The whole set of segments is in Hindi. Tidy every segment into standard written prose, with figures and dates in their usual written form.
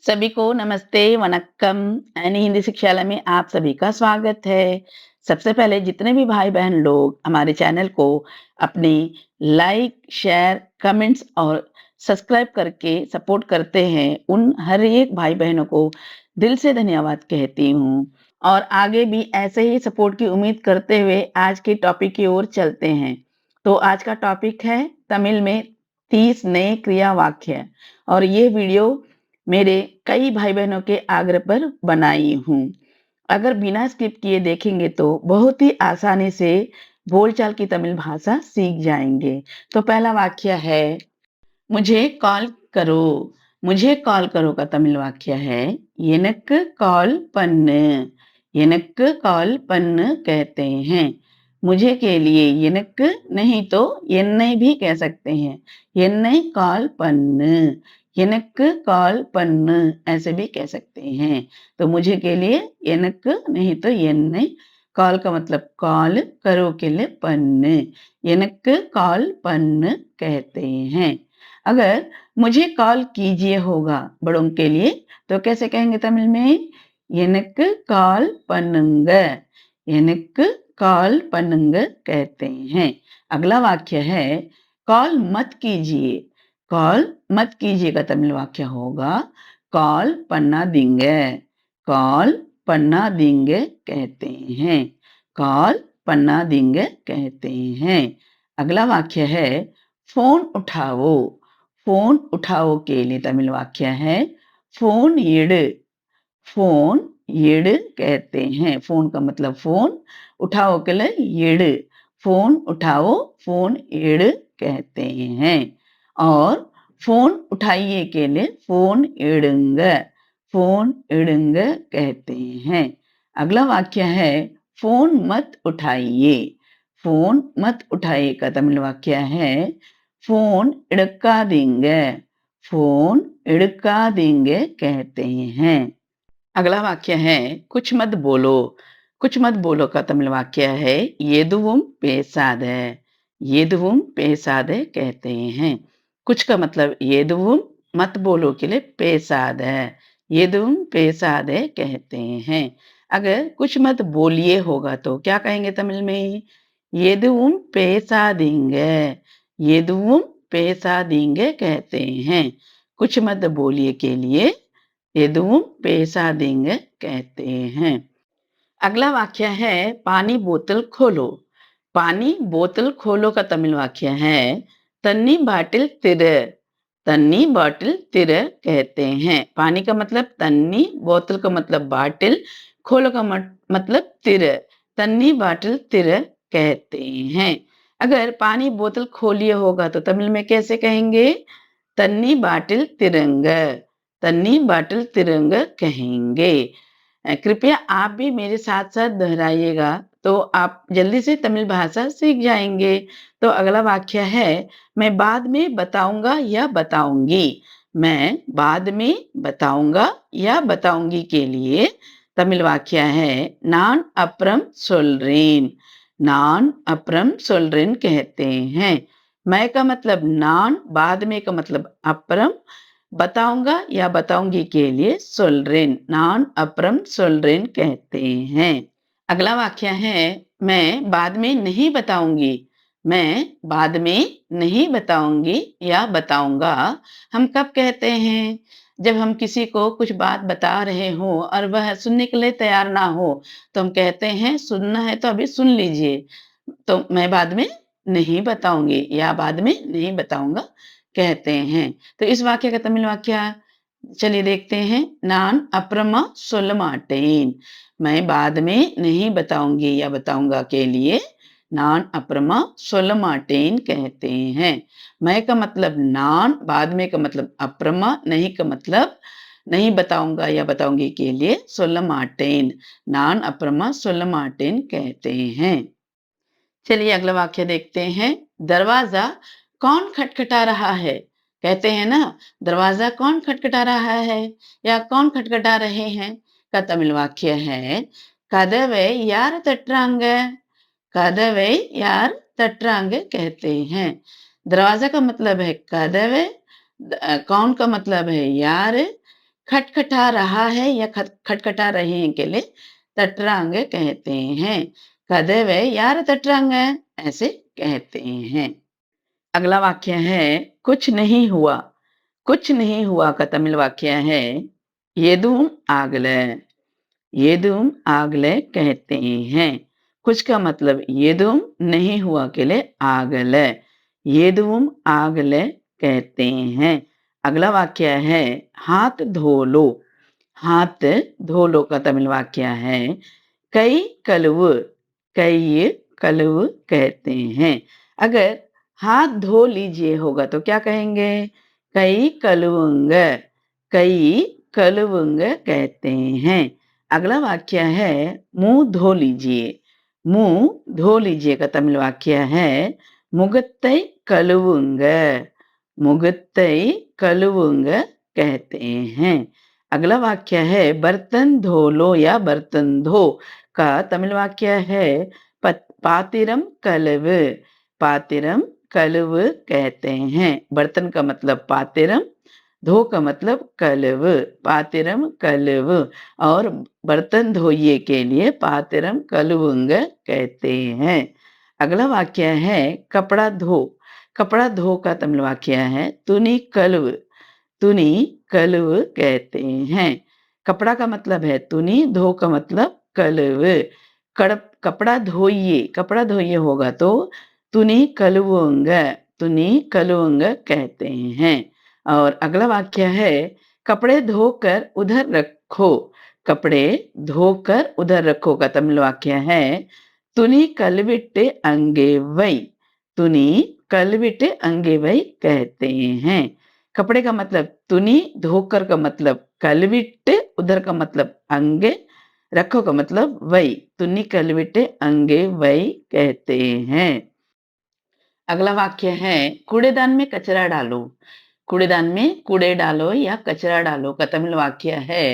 सभी को नमस्ते, वनक्कम। एनी हिंदी शिक्षालय में आप सभी का स्वागत है। सबसे पहले जितने भी भाई-बहन लोग हमारे चैनल को अपनी लाइक, शेयर, कमेंट्स और सब्सक्राइब करके सपोर्ट करते हैं, उन हर एक भाई-बहनों को दिल से धन्यवाद कहती हूँ। और आगे भी ऐसे ही सपोर्ट की उम्मीद करते हुए आज के टॉपिक की ओर चलते हैं। तो आज का टॉपिक है तमिल में 30 नए क्रिया वाक्य और ये वीडियो मेरे कई भाई-बहनों के आग्रह पर बनाई हूँ। अगर बिना स्किप किए देखेंगे तो बहुत ही आसानी से बोलचाल की तमिल भाषा सीख जाएँगे। तो पहला वाक्य है, मुझे कॉल करो। मुझे कॉल करो का तमिल वाक्य है, "எனக்கு कॉल पन्नु"। "எனக்கு कॉल पन्नु" कहते हैं। मुझे के लिए "எனக்கு" नहीं तो "என்னை" भी कह सकते हैं। "என்னை कॉल पन्नु", "எனக்கு कॉल पन्नु" ऐसे भी कह सकते हैं। तो मुझे के लिए "எனக்கு" नहीं तो "என்னை", कॉल का मतलब कॉल, करो के लिए पन्नु, "எனக்கு कॉल पन्नु" कहते हैं। अगर मुझे कॉल कीजिए होगा बड़ों के लिए तो कैसे कहेंगे तमिल में? எனக்கு कॉल பண்ணுங்க। எனக்கு कॉल பண்ணுங்க कहते हैं। अगला वाक्य है, कॉल मत कीजिए। कॉल मत कीजिए का तमिल वाक्य होगा, कॉल பண்ணாதீங்க। कॉल பண்ணாதீங்க कहते हैं। कॉल பண்ணாதீங்க कहते हैं। अगला वाक्य है, फोन उठाओ। फोन उठाओ के लिए तमिल वाक्य है, फोन एडु। फोन एडु कहते हैं। फोन का मतलब फोन, उठाओ के लिए एडु। फोन उठाओ, फोन एडु कहते हैं। और फोन उठाइए के लिए फोन एडुंग। फोन एडुंग कहते हैं। अगला वाक्य है, फोन मत उठाइए। फोन मत उठाइए का तमिल वाक्य है, फोन எடுக்காதீங்க। फोन எடுக்காதீங்க कहते हैं। अगला वाक्य है, कुछ मत बोलो। कुछ मत बोलो का तमिल वाक्य है, எதுவும் பேசாத। எதுவும் பேசாத कहते हैं। कुछ का मतलब எதுவும், मत बोलो के लिए பேசாத। எதுவும் பேசாத कहते हैं। अगर कुछ मत बोलिए होगा तो क्या कहेंगे तमिल में? எதுவும் பேசாதீங்க। எதுவும் பேசாதீங்க कहते हैं। कुछ मत बोलिए के लिए எதுவும் பேசாதீங்க कहते हैं। अगला वाक्य है, पानी बोतल खोलो। पानी बोतल खोलो का तमिल वाक्य है, तन्नी बाटिल तिर। तन्नी बाटिल तिर कहते हैं। पानी का मतलब तन्नी, बोतल का मतलब बाटिल, खोलो का मतलब तिर। तन्नी बाटिल तिर कहते हैं। अगर पानी बोतल खोलिए होगा तो तमिल में कैसे कहेंगे? तन्नी बाटिल तिरंग। तन्नी बाटिल तिरंग कहेंगे। कृपया आप भी मेरे साथ-साथ दोहराइएगा तो आप जल्दी से तमिल भाषा सीख जाएँगे। तो अगला वाक्य है, मैं बाद में बताऊँगा या बताऊँगी। मैं बाद में बताऊँगा या बताऊँगी के लिए तमिल वाक्य है, நான் அப்புறம் சொல்றேன்। நான் அப்புறம் சொல்றேன் कहते हैं। मैं का मतलब நான், बाद में का मतलब அப்புறம், बताऊँगा या बताऊँगी के लिए சொல்றேன்। நான் அப்புறம் சொல்றேன் कहते हैं। अगला वाक्य है, मैं बाद में नहीं बताऊँगी। मैं बाद में नहीं बताऊँगी या बताऊँगा हम कब कहते हैं? जब हम किसी को कुछ बात बता रहे हों और वह सुनने के लिए तैयार ना हो, तो हम कहते हैं सुनना है तो अभी सुन लीजिए। तो मैं बाद में नहीं बताऊँगी या बाद में नहीं बताऊँगा कहते हैं। तो इस वाक्य का तमिल वाक्य चलिए देखते हैं। நான் அப்புறமா சொல்ல மாட்டேன்। मैं बाद में नहीं बताऊँगी या बताऊँगा के लिए நான் அப்புறமா சொல்ல மாட்டேன் कहते हैं। मैं का मतलब நான், बाद में का मतलब அப்புறமா, नहीं का मतलब नहीं बताऊँगा या बताऊँगी के लिए சொல்ல மாட்டேன்। நான் அப்புறமா சொல்ல மாட்டேன் कहते हैं। चलिए अगला वाक्य देखते हैं। दरवाजा कौन खटखटा रहा है? कहते हैं ना, दरवाजा कौन खटखटा रहा है या कौन खटखटा रहे हैं का तमिल वाक्य है, कदवे यार तटरांग। कदवे यार तटरांग कहते हैं। दरवाजा का मतलब है कदवे, कौन का मतलब है यार, खटखटा रहा है या खटखटा रहे हैं के लिए तटरंग कहते हैं। कदवे यार तटरंग ऐसे कहते हैं। अगला वाक्य है कुछ नहीं हुआ। कुछ नहीं हुआ का तमिल वाक्य है एदुवुम आगले। एदुवुम आगले कहते हैं। कुछ का मतलब एदुवुम नहीं हुआ के लिए आगले। एदुवुम आगले कहते हैं। अगला वाक्य है हाथ धो लो। हाथ धो लो का तमिल वाक्य है कई कलुव। कई कलुव कहते हैं। अगर हाथ धो लीजिए होगा तो क्या कहेंगे? कई कलुवुंग। कई कलुवुंग कहते हैं। अगला वाक्य है मुंह धो लीजिए। मुंह धो लीजिए का तमिल वाक्य है मुगत्तई कलुवुंग। मुगत्तई कलुवुंग कहते हैं। अगला वाक्य है बर्तन धो लो या बर्तन धो का तमिल वाक्य है पातिरम कलव। पातिरम कलव कहते हैं। बर्तन का मतलब पातिरम, धो का मतलब कलव। पातिरम कलव और बर्तन धोइए के लिए पातिरम कलवुंग कहते हैं। अगला वाक्य है कपड़ा धो। कपड़ा धो का तमिल वाक्य है तुनी कलव। तुनी कलव कहते हैं। कपड़ा का मतलब है तुनी, धो का मतलब कलव। कपड़ा धोइए, कपड़ा धोइए होगा तो तुनी कलवुंग। तुनी कलवुंग कहते हैं। और अगला वाक्य है कपड़े धोकर उधर रखो। कपड़े धोकर उधर रखो का तमिल वाक्य है तुनी कलविट्टे अंगे वै। तुनी कलविट्टे अंगे वै कहते हैं। कपड़े का मतलब तुनी, धोकर का मतलब कलविट्टे, उधर का मतलब अंगे, रखो का मतलब वही। तुनी कलविट्टे अंगे वही कहते हैं। अगला वाक्य है कूड़ेदान में कचरा डालो। कूड़ेदान में कूड़े डालो या कचरा डालो का तमिल वाक्य है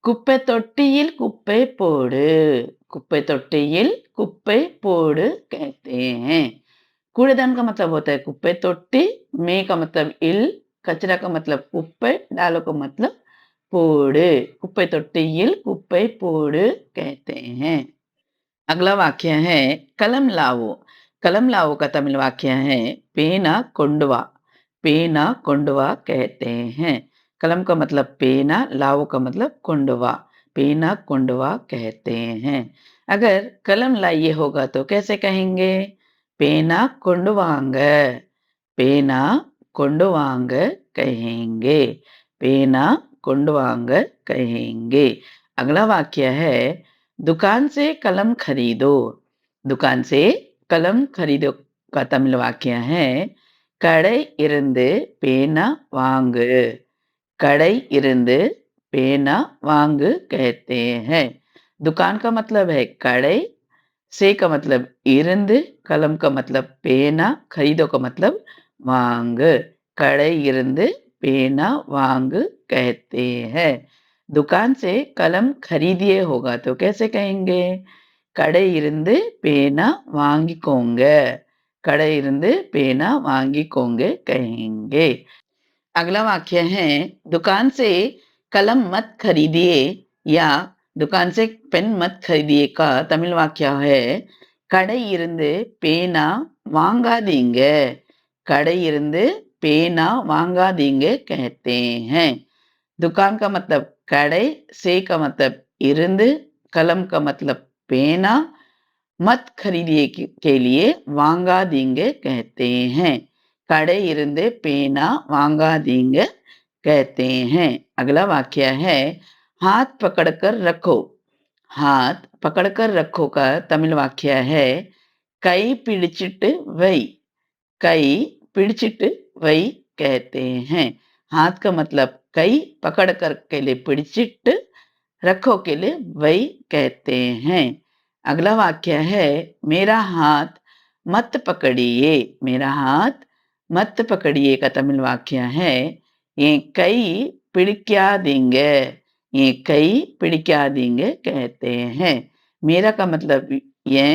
कुप्पे तोट्टियिल कुप्पे पोड़ु। कुप्पे तोट्टियिल कुप्पे पोड़ु कहते हैं। कूड़ेदान का मतलब होता है कुप्पे तोट्टी, में का मतलब इल, कचरा का मतलब कुप्पे, डालो का मतलब पोड़े। कुप्पे तोट्टियिल कुप्पे पोड़ु कहते हैं। अगला वाक्य है कलम लाओ। कलम लाओ का तमिल वाक्य है पेना कोंडवा। पेना कोंडवा कहते हैं। कलम का मतलब पेना, लाओ का मतलब कोंडवा। पेना कोंडवा कहते हैं। अगर कलम लाइए होगा तो कैसे कहेंगे? पेना कोंडवांग। पेना कोंडवांग कहेंगे। पेना कोंडवांग कहेंगे। अगला वाक्य है दुकान से कलम खरीदो। दुकान से कलम खरीदो का तमिल वाक्य है கடை இருந்து பேனா வாங்கு। கடை இருந்து பேना वांग कहते हैं। दुकान का मतलब है कड़े, से का मतलब इरंद, कलम का मतलब पेना, खरीदो का मतलब वांग। कड़े इरंद पेना वांग कहते हैं। दुकान से कलम खरीदिए होगा तो कैसे कहेंगे? கடை இருந்து பேனா வாங்கிக்கோங்க। கடை இருந்து பேना வாங்கிக்கோங்க कहेंगे। अगला वाक्य है दुकान से कलम मत खरीदिए या दुकान से पेन मत खरीदिए का तमिल वाक्य है கடை இருந்து பேனா வாங்காதீங்க। கடை இருந்து பேனா வாங்காதீங்க कहते हैं। दुकान का मतलब கடை, से का मतलब इरंद, कलम का मतलब पेना, मत खरीदिए के लिए वांगादींगे कहते हैं। கடை இருந்து பேனா வாங்காதீங்க कहते हैं। अगला वाक्य है हाथ पकड़कर रखो। हाथ पकड़कर रखो का तमिल वाक्य है कई पिड़चिट वई। कई पिड़चिट वई कहते हैं। हाथ का मतलब कई, पकड़ कर के लिए पिड़चिट, रखो के लिए वही कहते हैं। अगला वाक्य है मेरा हाथ मत पकड़िए। मेरा हाथ मत पकड़िए का तमिल वाक्य है ये कई पिड़क्या देंगे। ये कई पिड़क्या देंगे कहते हैं। मेरा का मतलब ये,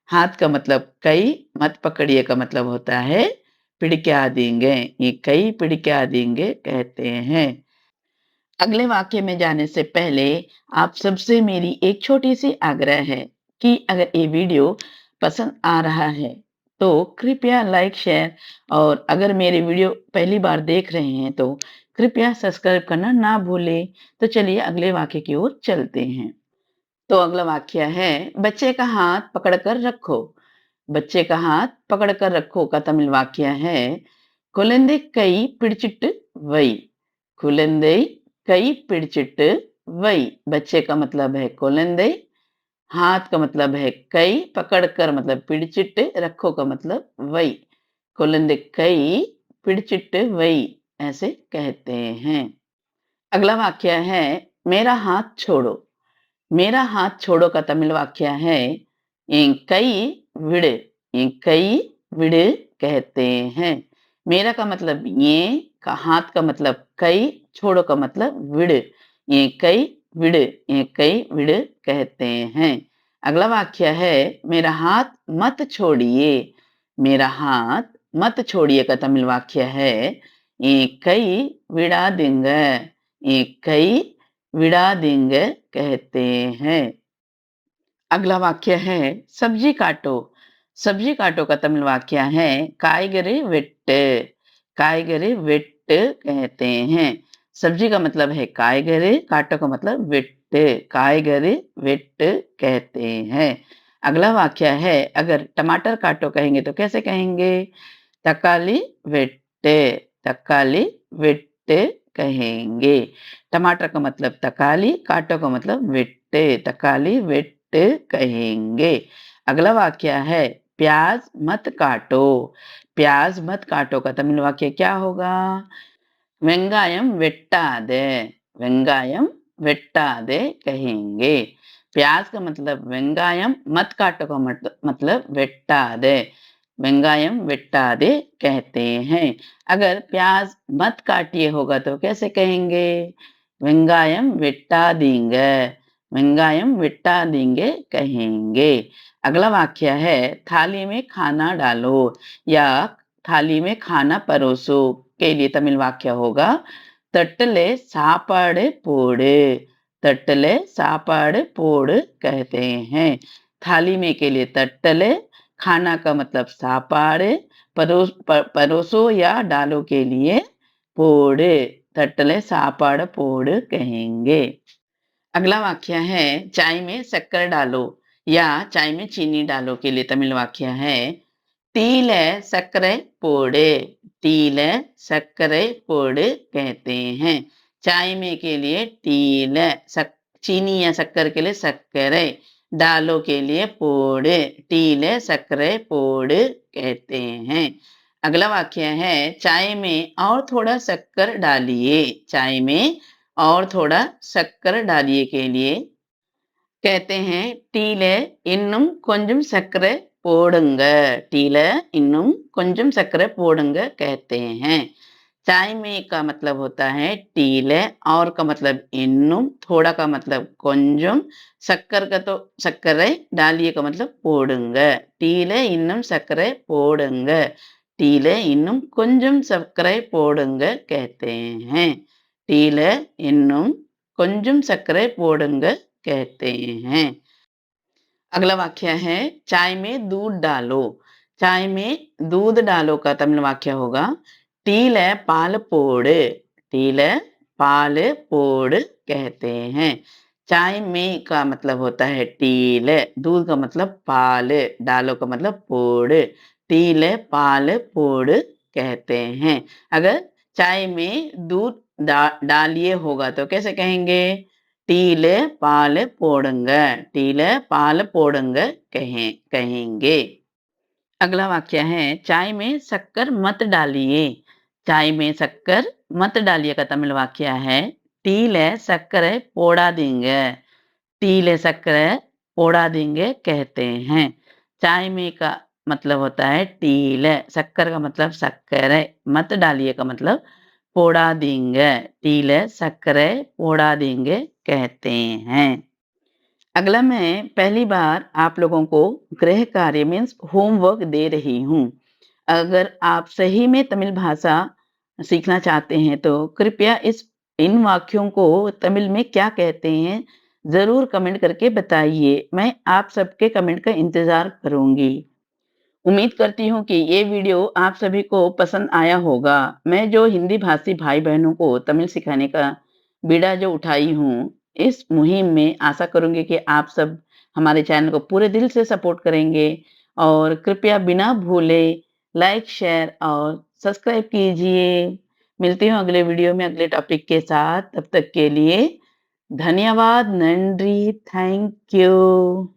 हाथ का मतलब कई, मत पकड़िए का मतलब होता है पिड़क्या देंगे। ये कई पिड़क्या देंगे कहते हैं। अगले वाक्य में जाने से पहले आप सबसे मेरी एक छोटी-सी आग्रह है कि अगर ये वीडियो पसंद आ रहा है, तो कृपया लाइक, शेयर और अगर मेरे वीडियो पहली बार देख रहे हैं, तो कृपया सब्सक्राइब करना ना भूलें। तो चलिए अगले वाक्य की ओर चलते हैं। तो अगला वाक्य है, बच्चे का हाथ पकड़कर रखो। बच्चे का हाथ पकड़कर रखो का तमिल वाक्य है, कुलंदे कई पिड़चिट वई। कुलंदे कई पिड़चिट वई। बच्चे का मतलब है कुलंदे, हाथ का मतलब है कई, पकड़कर मतलब पिड़चिट, रखो का मतलब वई। कुलंदे कई पिड़चिट वई ऐसे कहते हैं। अगला वाक्य है, मेरा हाथ छोड़ो। मेरा हाथ छोड़ो का तमिल वाक्य है, कई विड़। कई विड़ कहते हैं। मेरा का मतलब ये, का हाथ का मतलब कई, छोड़ो का मतलब विड़। ये कई विड़, ये कई विड़ कहते हैं। अगला वाक्य है, मेरा हाथ मत छोड़िए। मेरा हाथ मत छोड़िए का तमिल वाक्य है, ये कई विड़ा देंगे। ये कई विड़ा देंगे कहते हैं। अगला वाक्य है, सब्जी काटो। सब्जी काटो का तमिल वाक्य है, काईगरे वेट्टे। काईगरे वेट्ट कहते हैं। सब्जी का मतलब है काईगरे, काटो का मतलब वेट्टे। काईगरे वेट्ट कहते हैं। अगला वाक्य है, अगर टमाटर काटो कहेंगे तो कैसे कहेंगे? तकाली वेट्टे। तकाली वेट्टे कहेंगे। टमाटर का मतलब तकाली, काटो का मतलब वेट्टे। तकाली वेट्टे कहेंगे। अगला वाक्य है, प्याज मत काटो। प्याज मत काटो का तमिल वाक्य क्या होगा? வெங்காயம் வெட்டாதே। வெங்காயம் வெட்டாதे कहेंगे। प्याज का मतलब வெங்காயம், मत काटो का मतलब वेट्टादे। வெங்காயம் वेट्टादे कहते हैं। अगर प्याज मत काटिए होगा तो कैसे कहेंगे? வெங்காயம் வெட்டாதீங்க। வெங்காயம் வெட்டாதீங்க कहेंगे। अगला वाक्य है, थाली में खाना डालो या थाली में खाना परोसो के लिए तमिल वाक्य होगा, तट्टले सापाड़ पोड़। तट्टले सापाड़ पोड़ कहते हैं। थाली में के लिए तट्टले, खाना का मतलब सापाड़, परोसो या डालो के लिए पोड़। तट्टले सापाड़ पोड़ कहेंगे। अगला वाक्य है, चाय में शक्कर डालो या चाय में चीनी डालो के लिए तमिल वाक्य है, टील सक्रे पोड़े। टील सक्रे पोड़े कहते हैं। चाय में के लिए टील, चीनी या शक्कर के लिए शक्करे, डालो के लिए पोड़े। टील सक्रे पोड़े कहते हैं। अगला वाक्य है, चाय में और थोड़ा शक्कर डालिए। चाय में और थोड़ा शक्कर डालिए के लिए कहते हैं, டீல இன்னும் கொஞ்சம் சர்க்கரை போடுங்க। டீல இன்னும் கொஞ்சம் சர்க்கரை போடுங்க कहते हैं। चाय में का मतलब होता है टील, और का मतलब इन्नुम, थोड़ा का मतलब கொஞ்சம், शक्कर का तो शक्करे, डालिए का मतलब போடுங்க। டீல இன்னும் சர்க்கரை போடுங்க। டீல இன்னும் கொஞ்சம் சர்க்கரை போடுங்க कहते हैं। டீல இன்னும் கொஞ்சம் சர்க்கரை போடுங்க कहते हैं। अगला वाक्य है, चाय में दूध डालो। चाय में दूध डालो का तमिल वाक्य होगा, टील पाल पोड़। टील पाल पोड़ कहते हैं। चाय में का मतलब होता है टील, दूध का मतलब पाल, डालो का मतलब पोड़। टील पाल पोड़ कहते हैं। अगर चाय में दूध डालिए होगा तो कैसे कहेंगे? टीले पाल पोड़ंग। टीले पाल पोड़ंग कहेंगे। अगला वाक्य है, चाय में शक्कर मत डालिए। चाय में शक्कर मत डालिए का तमिल वाक्य है, टीले शक्कर पोड़ा देंगे। टीले शक्कर पोड़ा देंगे कहते हैं। चाय में का मतलब होता है टील, शक्कर का मतलब शक्कर, मत डालिए का मतलब पोड़ा देंगे। टील शक्कर पोड़ा देंगे कहते हैं। अगला मैं पहली बार आप लोगों को गृह कार्य मीन्स होमवर्क दे रही हूँ। अगर आप सही में तमिल भाषा सीखना चाहते हैं तो कृपया इस इन वाक्यों को तमिल में क्या कहते हैं? ज़रूर कमेंट करके बताइए। मैं आप सबके कमेंट का इंतज़ार करूँगी। उम्मीद करती हूँ कि ये वीडियो आप सभी को पसंद आया होगा। मैं जो हिंदी भाषी भाई-बहनों को तमिल सिखाने का बीड़ा जो उठाई हूँ, इस मुहिम में आशा करूँगी कि आप सब हमारे चैनल को पूरे दिल से सपोर्ट करेंगे और कृपया बिना भूले लाइक, शेयर और सब्सक्राइब कीजिए। मिलती हूँ अगले वीडियो में अगले टॉपिक के साथ। तब तक के लिए धन्यवाद, नंड्री, थैंक यू।